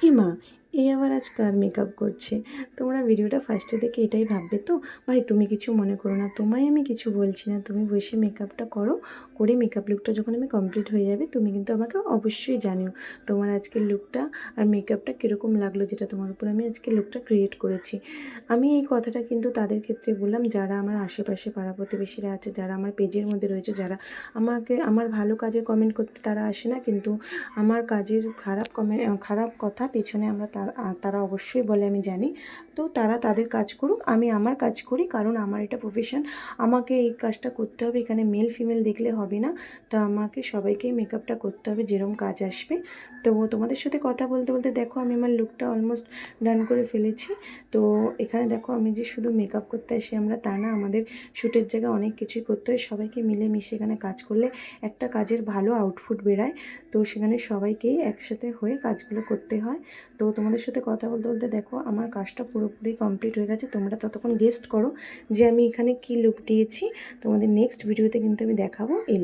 এমা এই আবার আজ কার মেকআপ করছে? তোমরা ভিডিওটা ফার্স্টে দেখে এটাই ভাববে তো। ভাই তুমি কিছু মনে করো না, তোমায় আমি কিছু বলছি না, তুমি বসে মেকআপটা করো। করে মেকআপ লুকটা যখন আমি কমপ্লিট হয়ে যাবে তুমি কিন্তু আমাকে অবশ্যই জানিও তোমার আজকের লুকটা আর মেকআপটা কীরকম লাগলো, যেটা তোমার উপর আমি আজকে লুকটা ক্রিয়েট করেছি। আমি এই কথাটা কিন্তু তাদের ক্ষেত্রে বললাম যারা আমার আশেপাশে পাড়া প্রতিবেশীরা আছে, যারা আমার পেজের মধ্যে রয়েছে, যারা আমাকে আমার ভালো কাজে কমেন্ট করতে তারা আসে না, কিন্তু আমার কাজের খারাপ কথা পেছনে তারা অবশ্যই বলে, আমি জানি। তো তারা তাদের কাজ করুক, আমি আমার কাজ করি, কারণ আমার এটা প্রফেশন। আমাকে এই কাজটা করতে হবে, এখানে মেল ফিমেল দেখলে হবে না। তো আমাকে সবাইকেই মেকআপটা করতে হবে যেরকম কাজ আসবে। তো তোমাদের সাথে কথা বলতে বলতে দেখো আমি আমার লুকটা অলমোস্ট ডান করে ফেলেছি। তো এখানে দেখো আমি যে শুধু মেকআপ করতে আসি আমরা তা না, আমাদের শ্যুটের জায়গায় অনেক কিছুই করতে হয়। সবাইকে মিলেমিশে এখানে কাজ করলে একটা কাজের ভালো আউটপুট বেরায়। তো সেখানে সবাইকেই একসাথে হয়ে কাজগুলো করতে হয়। তো তোমাদের সাথে কথা বলতে বলতে দেখো আমার কাজটা পুরোপুরি কমপ্লিট হয়ে গেছে। তোমরা ততক্ষণ গেস্ট করো যে আমি এখানে কি লুক দিয়েছি। তোমাদের নেক্সট ভিডিওতে কিন্তু আমি দেখাবো এই